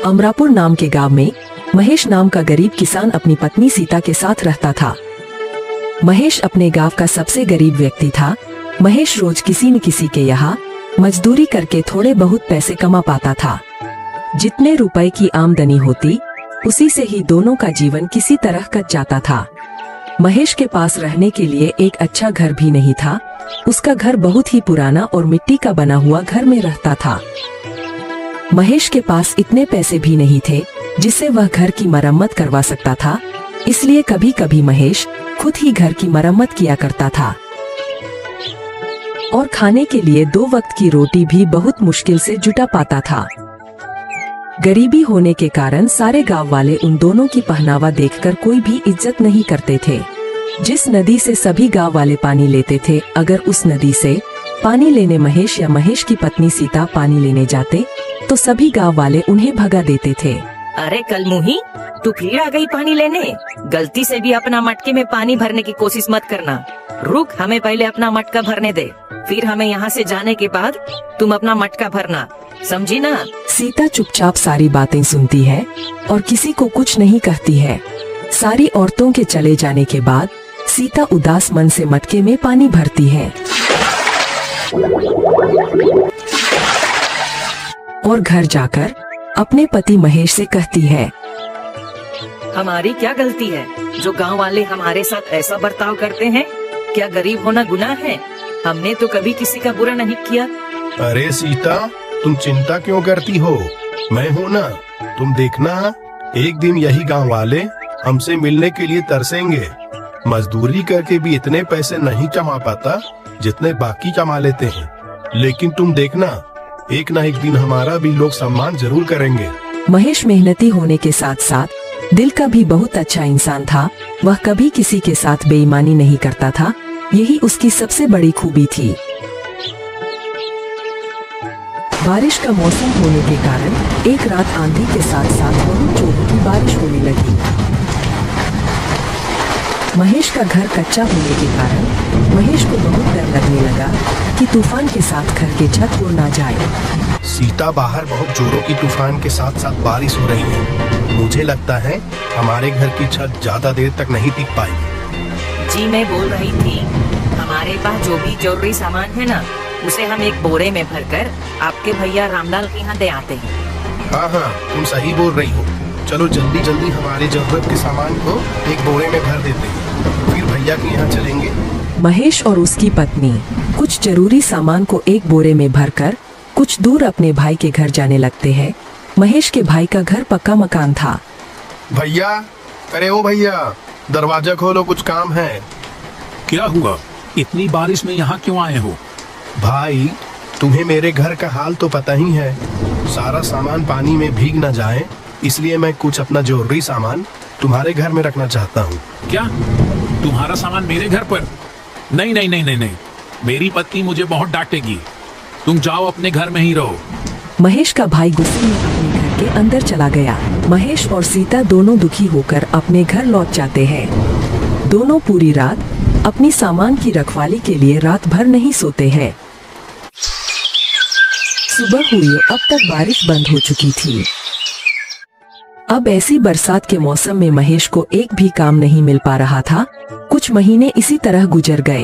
अमरापुर नाम के गांव में महेश नाम का गरीब किसान अपनी पत्नी सीता के साथ रहता था। महेश अपने गांव का सबसे गरीब व्यक्ति था। महेश रोज किसी न किसी के यहाँ मजदूरी करके थोड़े बहुत पैसे कमा पाता था। जितने रुपए की आमदनी होती उसी से ही दोनों का जीवन किसी तरह कट जाता था। महेश के पास रहने के लिए एक अच्छा घर भी नहीं था। उसका घर बहुत ही पुराना और मिट्टी का बना हुआ घर में रहता था। महेश के पास इतने पैसे भी नहीं थे जिससे वह घर की मरम्मत करवा सकता था, इसलिए कभी कभी महेश खुद ही घर की मरम्मत किया करता था और खाने के लिए 2 वक्त की रोटी भी बहुत मुश्किल से जुटा पाता था। गरीबी होने के कारण सारे गांव वाले उन दोनों की पहनावा देखकर कोई भी इज्जत नहीं करते थे। जिस नदी से सभी गांव वाले पानी लेते थे, अगर उस नदी से पानी लेने महेश या महेश की पत्नी सीता पानी लेने जाते तो सभी गांव वाले उन्हें भगा देते थे। अरे कलमुही, तू फिर आ गई पानी लेने। गलती से भी अपना मटके में पानी भरने की कोशिश मत करना। रुक, हमें पहले अपना मटका भरने दे, फिर हमें यहाँ से जाने के बाद तुम अपना मटका भरना, समझी ना? सीता चुपचाप सारी बातें सुनती है और किसी को कुछ नहीं कहती है। सारी औरतों के चले जाने के बाद सीता उदास मन से मटके में पानी भरती है और घर जाकर अपने पति महेश से कहती है, हमारी क्या गलती है जो गांव वाले हमारे साथ ऐसा बर्ताव करते हैं? क्या गरीब होना गुनाह है? हमने तो कभी किसी का बुरा नहीं किया। अरे सीता, तुम चिंता क्यों करती हो? मैं हूँ ना, तुम देखना एक दिन यही गांव वाले हमसे मिलने के लिए तरसेंगे। मजदूरी करके भी इतने पैसे नहीं कमा पाता जितने बाकी कमा लेते हैं, लेकिन तुम देखना एक ना एक दिन हमारा भी लोग सम्मान जरूर करेंगे। महेश मेहनती होने के साथ साथ दिल का भी बहुत अच्छा इंसान था। वह कभी किसी के साथ बेईमानी नहीं करता था, यही उसकी सबसे बड़ी खूबी थी। बारिश का मौसम होने के कारण एक रात आंधी के साथ साथ बहुत जोरों की बारिश होने लगी। महेश का घर कच्चा होने के कारण महेश को बहुत डर लगने लगा कि तूफान के साथ घर के छत उड़ ना जाए। सीता, बाहर बहुत जोरों की तूफान के साथ साथ बारिश हो रही है। मुझे लगता है हमारे घर की छत ज्यादा देर तक नहीं टिक पाएगी। जी मैं बोल रही थी, हमारे पास जो भी जरूरी सामान है ना, उसे हम एक बोरे में भरकर आपके भैया रामलाल के यहाँ दे आते हैं। हाँ, तुम सही बोल रही हो। चलो जल्दी जल्दी हमारे जरूरत के सामान को एक बोरे में भर देते हैं, फिर भैया के यहाँ चलेंगे। महेश और उसकी पत्नी कुछ जरूरी सामान को एक बोरे में भरकर कुछ दूर अपने भाई के घर जाने लगते हैं। महेश के भाई का घर पक्का मकान था। भैया, अरे ओ भैया, दरवाजा खोलो, कुछ काम है। क्या हुआ? इतनी बारिश में यहाँ क्यों आए हो? भाई, तुम्हें मेरे घर का हाल तो पता ही है। सारा सामान पानी में भीग न जाए, इसलिए मैं कुछ अपना जरूरी सामान तुम्हारे घर में रखना चाहता हूँ। क्या तुम्हारा सामान मेरे घर पर? नहीं नहीं नहीं नहीं नहीं, मेरी पत्नी मुझे बहुत डांटेगी। तुम जाओ, अपने घर में ही रहो। महेश का भाई गुस्से में अपने घर के अंदर चला गया। महेश और सीता दोनों दुखी होकर अपने घर लौट जाते हैं। दोनों पूरी रात अपनी सामान की रखवाली के लिए रात भर नहीं सोते हैं। सुबह हुई, अब तक बारिश बंद हो चुकी थी। अब ऐसी बरसात के मौसम में महेश को एक भी काम नहीं मिल पा रहा था। कुछ महीने इसी तरह गुजर गए।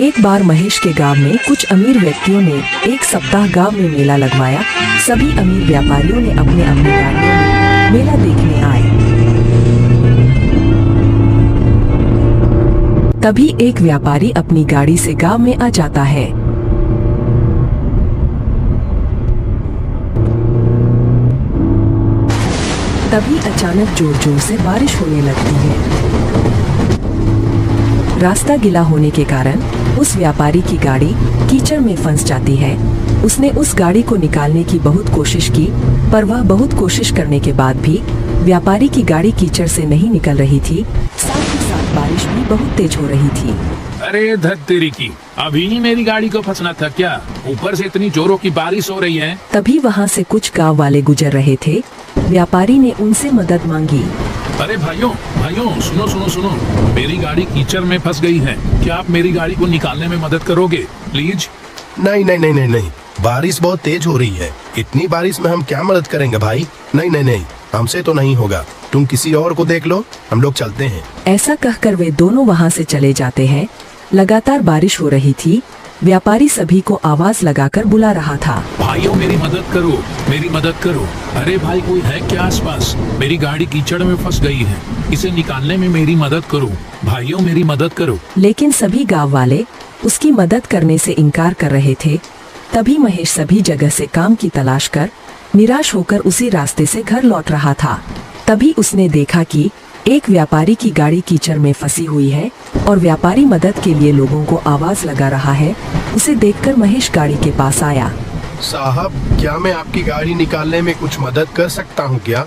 एक बार महेश के गांव में कुछ अमीर व्यक्तियों ने एक सप्ताह गांव में मेला लगवाया। सभी अमीर व्यापारियों ने अपने अपने गाड़ियों में मेला देखने आए। तभी एक व्यापारी अपनी गाड़ी से गांव में आ जाता है। तभी अचानक जोर जोर से बारिश होने लगती है। रास्ता गीला होने के कारण उस व्यापारी की गाड़ी कीचड़ में फंस जाती है। उसने उस गाड़ी को निकालने की बहुत कोशिश की, पर वह बहुत कोशिश करने के बाद भी व्यापारी की गाड़ी कीचड़ से नहीं निकल रही थी। साथ ही साथ बारिश भी बहुत तेज हो रही थी। अरे धत तेरी की, अभी ही मेरी गाड़ी को फंसना था क्या? ऊपर से इतनी जोरों की बारिश हो रही है। तभी वहाँ से कुछ गांव वाले गुजर रहे थे। व्यापारी ने उनसे मदद मांगी। अरे भाइयों भाइयों, सुनो सुनो सुनो, मेरी गाड़ी कीचड़ में फंस गई है। क्या आप मेरी गाड़ी को निकालने में मदद करोगे? प्लीज। नहीं नहीं नहीं नहीं नहीं, बारिश बहुत तेज हो रही है, इतनी बारिश में हम क्या मदद करेंगे भाई। नहीं नहीं नहीं, हमसे तो नहीं होगा, तुम किसी और को देख लो, हम लोग चलते हैं। ऐसा कहकर वे दोनों वहाँ से चले जाते हैं। लगातार बारिश हो रही थी। व्यापारी सभी को आवाज लगाकर बुला रहा था। भाइयों मेरी मदद करो, मेरी मदद करो। अरे भाई कोई है क्या आसपास? मेरी गाड़ी कीचड़ में फंस गई है, इसे निकालने में मेरी मदद करो। भाइयों मेरी मदद करो। लेकिन सभी गांव वाले उसकी मदद करने से इनकार कर रहे थे। तभी महेश सभी जगह से काम की तलाश कर निराश होकर उसी रास्ते से घर लौट रहा था। तभी उसने देखा कि एक व्यापारी की गाड़ी कीचड़ में फंसी हुई है और व्यापारी मदद के लिए लोगों को आवाज लगा रहा है। उसे देखकर महेश गाड़ी के पास आया। साहब, क्या मैं आपकी गाड़ी निकालने में कुछ मदद कर सकता हूँ क्या?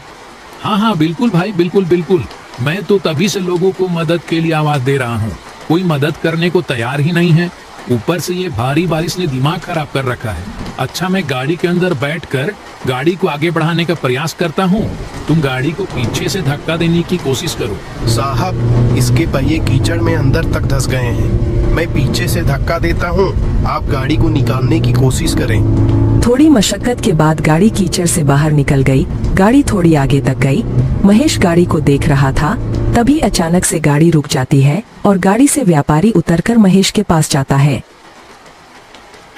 हाँ हाँ बिल्कुल भाई, बिल्कुल बिल्कुल। मैं तो तभी से लोगों को मदद के लिए आवाज दे रहा हूँ, कोई मदद करने को तैयार ही नहीं है। ऊपर से ये भारी बारिश ने दिमाग खराब कर रखा है। अच्छा मैं गाड़ी के अंदर बैठकर गाड़ी को आगे बढ़ाने का प्रयास करता हूँ, तुम गाड़ी को पीछे से धक्का देने की कोशिश करो। साहब, इसके पहिए कीचड़ में अंदर तक धंस गए हैं, मैं पीछे से धक्का देता हूँ, आप गाड़ी को निकालने की कोशिश करें। थोड़ी मशक्कत के बाद गाड़ी कीचड़ से बाहर निकल गई। गाड़ी थोड़ी आगे तक गई। महेश गाड़ी को देख रहा था। तभी अचानक से गाड़ी रुक जाती है और गाड़ी से व्यापारी उतरकर महेश के पास जाता है।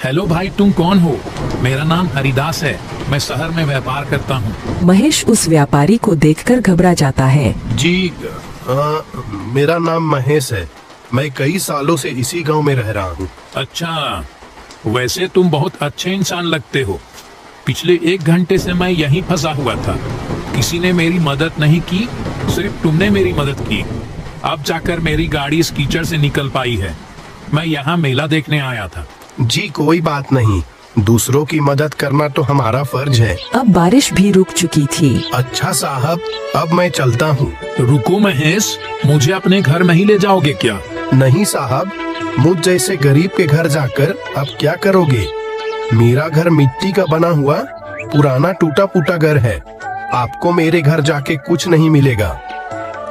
हेलो भाई, तुम कौन हो? मेरा नाम हरिदास है, मैं शहर में व्यापार करता हूँ। महेश उस व्यापारी को देखकर घबरा जाता है। जी, मेरा नाम महेश है, मैं कई सालों से इसी गांव में रह रहा हूँ। अच्छा, वैसे तुम बहुत अच्छे इंसान लगते हो। पिछले 1 घंटे से मैं यहीं फंसा हुआ था, किसी ने मेरी मदद नहीं की, सिर्फ तुमने मेरी मदद की। अब जाकर मेरी गाड़ी इस कीचड़ से निकल पाई है। मैं यहाँ मेला देखने आया था। जी कोई बात नहीं, दूसरों की मदद करना तो हमारा फर्ज है। अब बारिश भी रुक चुकी थी। अच्छा साहब, अब मैं चलता हूँ। रुको महेश, मुझे अपने घर नहीं ले जाओगे क्या? नहीं साहब, मुझ जैसे गरीब के घर जाकर अब क्या करोगे? मेरा घर मिट्टी का बना हुआ पुराना टूटा फूटा घर है, आपको मेरे घर जाके कुछ नहीं मिलेगा।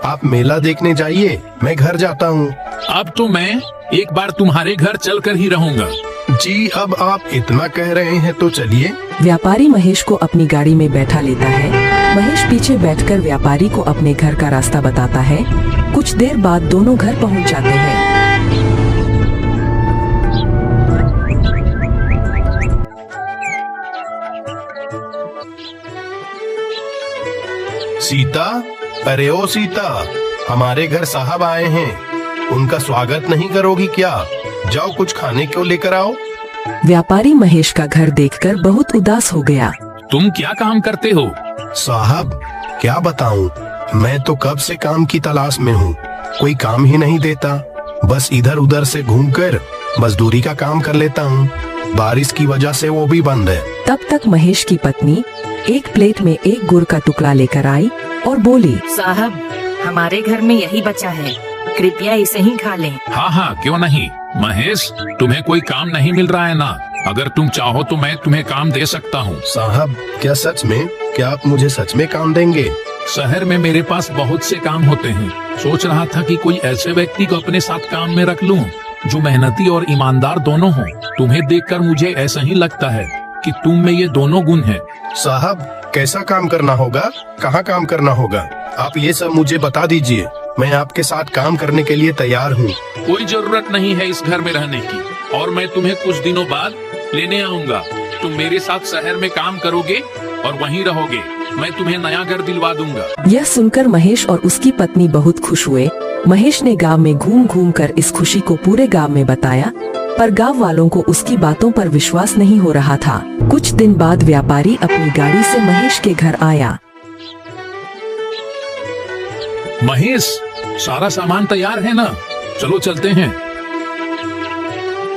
आप मेला देखने जाइए, मैं घर जाता हूँ। अब तो मैं एक बार तुम्हारे घर चलकर ही रहूंगा। जी, अब आप इतना कह रहे हैं तो चलिए। व्यापारी महेश को अपनी गाड़ी में बैठा लेता है। महेश पीछे बैठकर व्यापारी को अपने घर का रास्ता बताता है। कुछ देर बाद दोनों घर पहुंच जाते हैं। सीता, अरे ओ सीता, हमारे घर साहब आए हैं, उनका स्वागत नहीं करोगी क्या? जाओ कुछ खाने को लेकर आओ। व्यापारी महेश का घर देखकर बहुत उदास हो गया। तुम क्या काम करते हो? साहब, क्या बताऊं, मैं तो कब से काम की तलाश में हूँ, कोई काम ही नहीं देता, बस इधर उधर से घूमकर मजदूरी का काम कर लेता हूँ। बारिश की वजह से वो भी बंद है। तब तक महेश की पत्नी एक प्लेट में एक गुड़ का टुकड़ा लेकर आई और बोली, साहब, हमारे घर में यही बचा है, कृपया इसे ही खा लें। हाँ हाँ क्यों नहीं। महेश, तुम्हें कोई काम नहीं मिल रहा है ना? अगर तुम चाहो तो मैं तुम्हें काम दे सकता हूँ। साहब, क्या सच में? क्या आप मुझे सच में काम देंगे? शहर में मेरे पास बहुत से काम होते हैं, सोच रहा था कि कोई ऐसे व्यक्ति को अपने साथ काम में रख लूं जो मेहनती और ईमानदार दोनों हों। तुम्हें देखकर मुझे ऐसा ही लगता है कि तुम में ये दोनों गुण हैं। साहब, कैसा काम करना होगा, कहाँ काम करना होगा, आप ये सब मुझे बता दीजिए, मैं आपके साथ काम करने के लिए तैयार हूँ। कोई जरूरत नहीं है इस घर में रहने की, और मैं तुम्हें कुछ दिनों बाद लेने आऊंगा। तुम मेरे साथ शहर में काम करोगे और वहीं रहोगे। मैं तुम्हें नया घर दिलवा दूंगा। यह सुनकर महेश और उसकी पत्नी बहुत खुश हुए। महेश ने गांव में घूम घूम कर इस खुशी को पूरे गांव में बताया, पर गांव वालों को उसकी बातों पर विश्वास नहीं हो रहा था। कुछ दिन बाद व्यापारी अपनी गाड़ी से महेश के घर आया। महेश, सारा सामान तैयार है ना? चलो चलते हैं।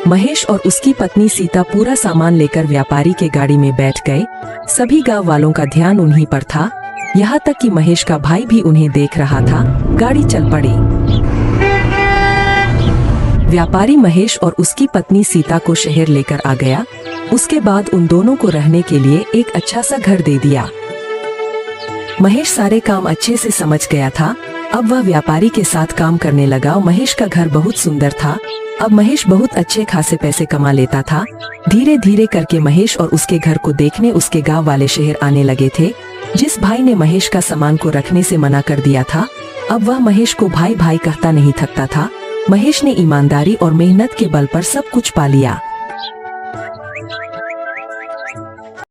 महेश और उसकी पत्नी सीता पूरा सामान लेकर व्यापारी के गाड़ी में बैठ गए। सभी गांव वालों का ध्यान उन्हीं पर था, यहाँ तक कि महेश का भाई भी उन्हें देख रहा था। गाड़ी चल पड़ी। व्यापारी महेश और उसकी पत्नी सीता को शहर लेकर आ गया। उसके बाद उन दोनों को रहने के लिए एक अच्छा सा घर दे दिया। महेश सारे काम अच्छे से समझ गया था, अब वह व्यापारी के साथ काम करने लगा। महेश का घर बहुत सुंदर था। अब महेश बहुत अच्छे खासे पैसे कमा लेता था। धीरे धीरे करके महेश और उसके घर को देखने उसके गांव वाले शहर आने लगे थे। जिस भाई ने महेश का सामान को रखने से मना कर दिया था, अब वह महेश को भाई भाई कहता नहीं थकता था। महेश ने ईमानदारी और मेहनत के बल पर सब कुछ पा लिया।